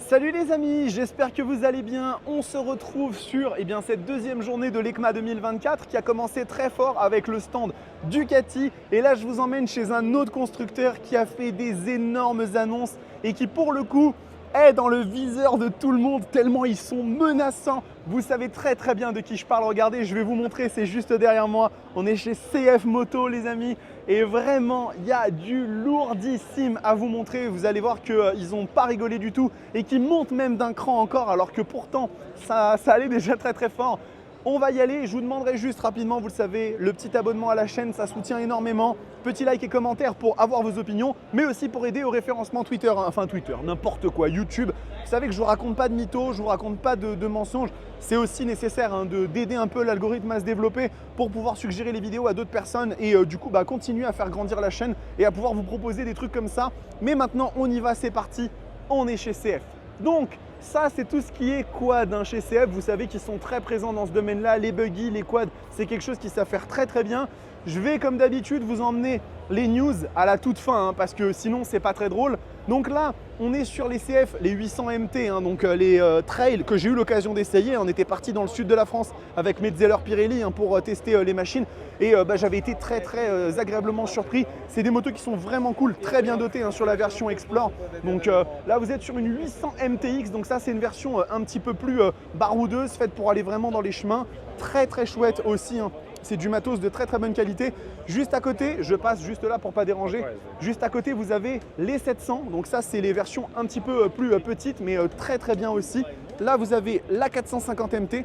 Salut les amis, j'espère que vous allez bien. On se retrouve sur cette deuxième journée de l'EICMA 2024 qui a commencé très fort avec le stand Ducati. Et là, je vous emmène chez un autre constructeur qui a fait des énormes annonces et qui, pour le coup, est dans le viseur de tout le monde tellement ils sont menaçants. Vous savez très bien de qui je parle. Regardez, je vais vous montrer, c'est juste derrière moi. On est chez CF Moto les amis et vraiment il y a du lourdissime à vous montrer. Vous allez voir qu'ils n'ont pas rigolé du tout et qu'ils montent même d'un cran encore alors que pourtant ça allait déjà très fort. On va y aller, je vous demanderai juste rapidement, vous le savez, le petit abonnement à la chaîne, ça soutient énormément. Petit like et commentaire pour avoir vos opinions, mais aussi pour aider au référencement Twitter, enfin Twitter, n'importe quoi, YouTube. Vous savez que je ne vous raconte pas de mythos, je ne vous raconte pas de mensonges. C'est aussi nécessaire d'aider un peu l'algorithme à se développer pour pouvoir suggérer les vidéos à d'autres personnes et du coup continuer à faire grandir la chaîne et à pouvoir vous proposer des trucs comme ça. Mais maintenant, on y va, c'est parti, on est chez CF. Donc, ça, c'est tout ce qui est quad chez CF. Vous savez qu'ils sont très présents dans ce domaine-là. Les buggy, les quads, c'est quelque chose qu'ils savent faire très bien. Je vais, comme d'habitude, vous emmener les news à la toute fin parce que sinon, c'est pas très drôle. Donc là, on est sur les CF, les 800 MT, donc les trails que j'ai eu l'occasion d'essayer. On était parti dans le sud de la France avec Metzeler Pirelli pour tester les machines. Et j'avais été très agréablement surpris. C'est des motos qui sont vraiment cool, très bien dotées sur la version Explore. Donc là, vous êtes sur une 800 MTX. Donc ça, c'est une version un petit peu plus baroudeuse, faite pour aller vraiment dans les chemins. Très chouette aussi. C'est du matos de très bonne qualité. Juste à côté, je passe juste là pour pas déranger. Juste à côté, vous avez les 700. Donc ça, c'est les versions un petit peu plus petites, mais très bien aussi. Là, vous avez la 450 MT.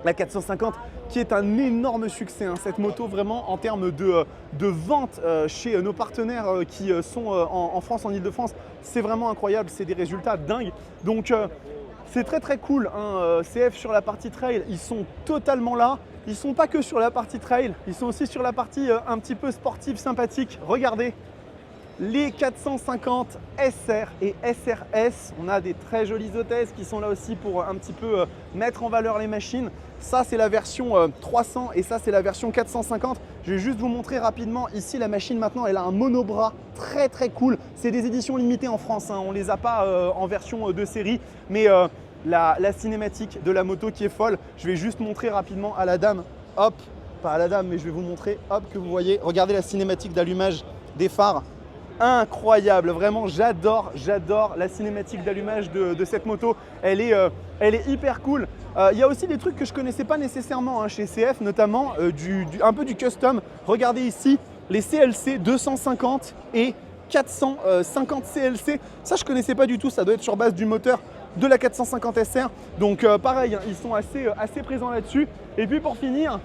La 450 qui est un énorme succès, cette moto vraiment en termes de vente chez nos partenaires qui sont en France, en Ile-de-France. C'est vraiment incroyable, c'est des résultats dingues. Donc c'est très cool. CF sur la partie trail, ils sont totalement là. Ils ne sont pas que sur la partie trail, ils sont aussi sur la partie un petit peu sportive, sympathique. Regardez, les 450 SR et SRS, on a des très jolies hôtesses qui sont là aussi pour un petit peu mettre en valeur les machines. Ça, c'est la version 300 et ça, c'est la version 450. Je vais juste vous montrer rapidement. Ici, la machine, maintenant, elle a un monobras très cool. C'est des éditions limitées en France. On ne les a pas en version de série. Mais la cinématique de la moto qui est folle. Je vais juste montrer rapidement à la dame. Hop, pas à la dame, mais je vais vous montrer. Hop, que vous voyez. Regardez la cinématique d'allumage des phares. Incroyable, vraiment j'adore la cinématique d'allumage de cette moto, elle est hyper cool. Il y a aussi des trucs que je ne connaissais pas nécessairement chez CF, notamment un peu du custom. Regardez ici les CLC 250 et 450 CLC, ça je ne connaissais pas du tout, ça doit être sur base du moteur de la 450 SR. Donc pareil, ils sont assez présents là-dessus. Et puis pour finir,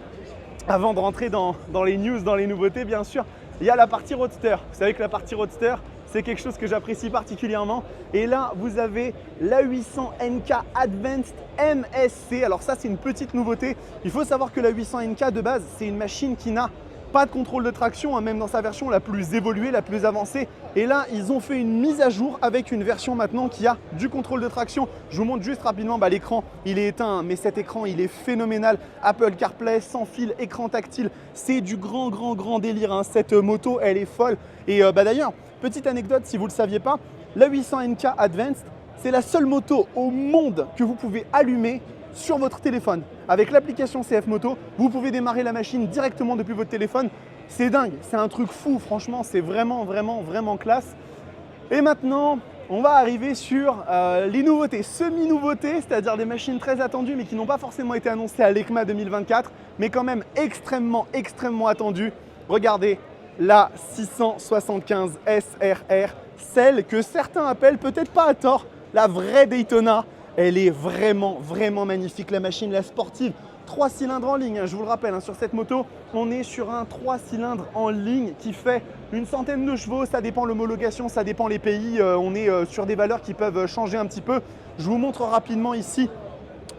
avant de rentrer dans les news, dans les nouveautés bien sûr, il y a la partie roadster. Vous savez que la partie roadster, c'est quelque chose que j'apprécie particulièrement. Et là, vous avez la 800 NK Advanced MSC. Alors ça, c'est une petite nouveauté. Il faut savoir que la 800 NK de base, c'est une machine qui n'a pas de contrôle de traction, même dans sa version la plus évoluée, la plus avancée. Et là, ils ont fait une mise à jour avec une version maintenant qui a du contrôle de traction. Je vous montre juste rapidement l'écran. Il est éteint, mais cet écran, il est phénoménal. Apple CarPlay, sans fil, écran tactile. C'est du grand délire. Cette moto, elle est folle. Et d'ailleurs, petite anecdote, si vous ne le saviez pas, la 800 NK Advanced, c'est la seule moto au monde que vous pouvez allumer sur votre téléphone. Avec l'application CF Moto, vous pouvez démarrer la machine directement depuis votre téléphone. C'est dingue, c'est un truc fou, franchement, c'est vraiment classe. Et maintenant, on va arriver sur les nouveautés, semi-nouveautés, c'est-à-dire des machines très attendues mais qui n'ont pas forcément été annoncées à l'EICMA 2024, mais quand même extrêmement attendues. Regardez la 675 SRR, celle que certains appellent, peut-être pas à tort, la vraie Daytona. Elle est vraiment magnifique, la machine, la sportive. 3 cylindres en ligne, je vous le rappelle, sur cette moto, on est sur un 3 cylindres en ligne qui fait une centaine de chevaux. Ça dépend l'homologation, ça dépend les pays. On est sur des valeurs qui peuvent changer un petit peu. Je vous montre rapidement ici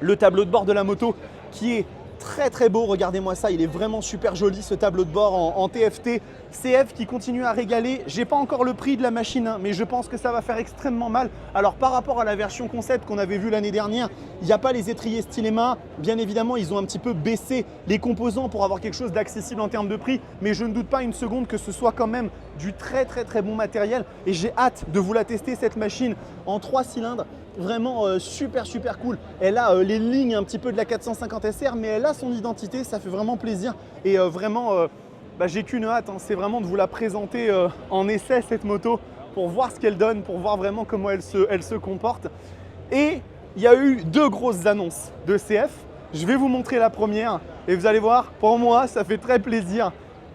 le tableau de bord de la moto qui est très beau. Regardez-moi ça, il est vraiment super joli ce tableau de bord en TFT. CF qui continue à régaler. J'ai pas encore le prix de la machine, hein, mais je pense que ça va faire extrêmement mal. Alors par rapport à la version concept qu'on avait vue l'année dernière, il n'y a pas les étriers Stylema. Bien évidemment, ils ont un petit peu baissé les composants pour avoir quelque chose d'accessible en termes de prix, mais je ne doute pas une seconde que ce soit quand même du très bon matériel et j'ai hâte de vous la tester cette machine en 3 cylindres. Vraiment super cool. Elle a les lignes un petit peu de la 450 SR, mais elle a son identité, ça fait vraiment plaisir et j'ai qu'une hâte, hein, c'est vraiment de vous la présenter en essai cette moto pour voir ce qu'elle donne, pour voir vraiment comment elle se comporte. Et il y a eu 2 grosses annonces de CF. Je vais vous montrer la première et vous allez voir, pour moi, ça fait très plaisir.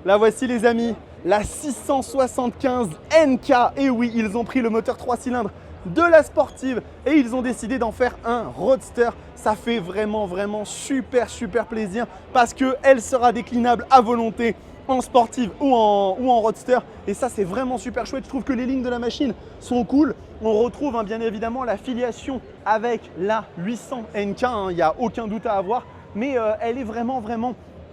La voici les amis, la 675 NK. Et oui, ils ont pris le moteur 3 cylindres de la sportive et ils ont décidé d'en faire un roadster. Ça fait vraiment super plaisir parce qu'elle sera déclinable à volonté en sportive ou en roadster et ça c'est vraiment super chouette. Je trouve que les lignes de la machine sont cool. On retrouve bien évidemment la filiation avec la 800 NK, il n'y a aucun doute à avoir, mais elle est vraiment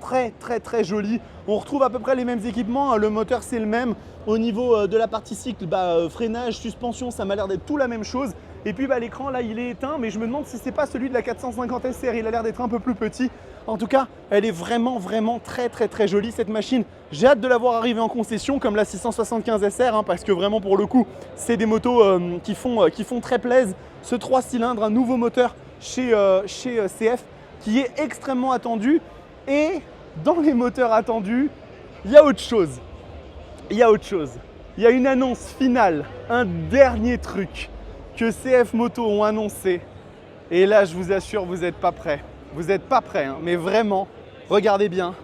très jolie. On retrouve à peu près les mêmes équipements, hein. Le moteur c'est le même. Au niveau de la partie cycle, freinage, suspension, ça m'a l'air d'être tout la même chose. Et puis l'écran là il est éteint, mais je me demande si c'est pas celui de la 450 SR, il a l'air d'être un peu plus petit. En tout cas, elle est vraiment très jolie cette machine. J'ai hâte de la voir arriver en concession comme la 675 SR, hein, parce que vraiment pour le coup, c'est des motos qui font très plaisir. Ce 3 cylindres, un nouveau moteur chez CF qui est extrêmement attendu. Et dans les moteurs attendus, il y a autre chose. Il y a une annonce finale, un dernier truc que CF Moto ont annoncé. Et là, je vous assure, vous n'êtes pas prêts. Vous n'êtes pas prêts, hein, mais vraiment, regardez bien.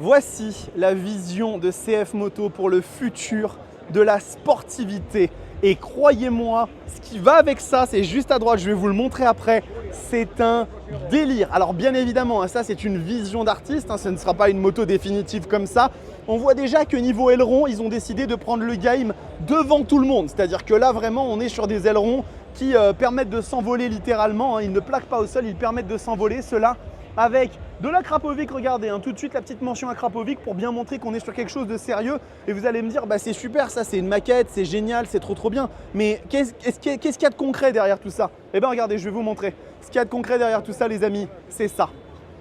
Voici la vision de CF Moto pour le futur de la sportivité. Et croyez-moi, ce qui va avec ça, c'est juste à droite, je vais vous le montrer après, c'est un délire. Alors bien évidemment, hein, ça c'est une vision d'artiste, hein, ce ne sera pas une moto définitive comme ça. On voit déjà que niveau aileron, ils ont décidé de prendre le game devant tout le monde. C'est-à-dire que là vraiment, on est sur des ailerons qui permettent de s'envoler littéralement, hein. Ils ne plaquent pas au sol, ils permettent de s'envoler, cela avec de la Krapovic. Regardez, hein, tout de suite la petite mention à Krapovic pour bien montrer qu'on est sur quelque chose de sérieux. Et vous allez me dire, c'est super, ça c'est une maquette, c'est génial, c'est trop bien. Mais qu'est-ce qu'il y a de concret derrière tout ça? Eh bien regardez, je vais vous montrer. Ce qu'il y a de concret derrière tout ça les amis, c'est ça.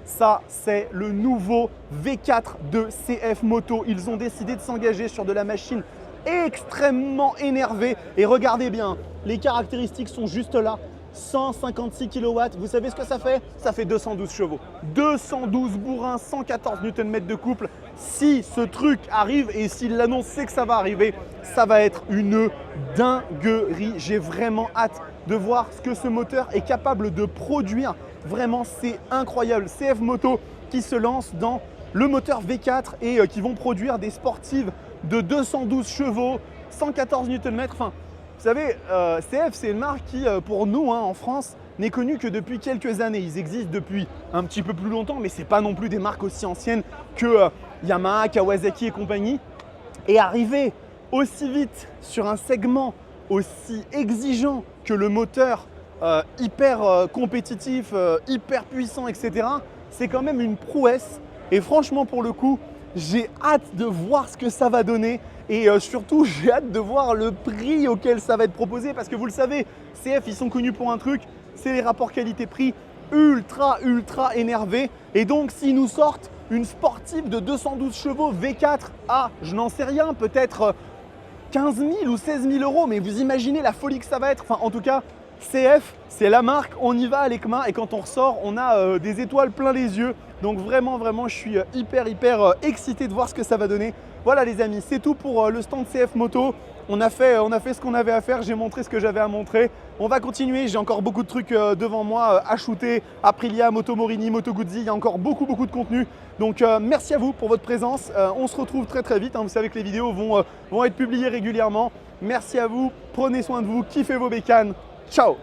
Ça, c'est le nouveau V4 de CF Moto. Ils ont décidé de s'engager sur de la machine extrêmement énervée. Et regardez bien, les caractéristiques sont juste là. 156 kW, vous savez ce que ça fait? Ça fait 212 chevaux. 212 bourrins, 114 Nm de couple. Si ce truc arrive et s'il l'annonce, c'est que ça va arriver, ça va être une dinguerie. J'ai vraiment hâte de voir ce que ce moteur est capable de produire. Vraiment, c'est incroyable. CF Moto qui se lance dans le moteur V4 et qui vont produire des sportives de 212 chevaux, 114 Nm. Enfin, vous savez, CF, c'est une marque qui, pour nous, hein, en France, n'est connue que depuis quelques années. Ils existent depuis un petit peu plus longtemps, mais ce n'est pas non plus des marques aussi anciennes que Yamaha, Kawasaki et compagnie. Et arriver aussi vite sur un segment aussi exigeant que le moteur hyper compétitif, hyper puissant, etc., c'est quand même une prouesse. Et franchement, pour le coup, j'ai hâte de voir ce que ça va donner. Et surtout, j'ai hâte de voir le prix auquel ça va être proposé parce que vous le savez, CF, ils sont connus pour un truc, c'est les rapports qualité-prix ultra énervés. Et donc, s'ils nous sortent une sportive de 212 chevaux V4 à, je n'en sais rien, peut-être 15 000 ou 16 000 euros, mais vous imaginez la folie que ça va être. Enfin, en tout cas, CF, c'est la marque, on y va à l'ECMA et quand on ressort, on a des étoiles plein les yeux. Donc vraiment, je suis hyper excité de voir ce que ça va donner. Voilà les amis, c'est tout pour le stand CF Moto. On a fait ce qu'on avait à faire, j'ai montré ce que j'avais à montrer. On va continuer, j'ai encore beaucoup de trucs devant moi à shooter. Aprilia, Moto Morini, Moto Guzzi, il y a encore beaucoup de contenu. Donc merci à vous pour votre présence. On se retrouve très vite, hein. Vous savez que les vidéos vont être publiées régulièrement. Merci à vous, prenez soin de vous, kiffez vos bécanes. Ciao!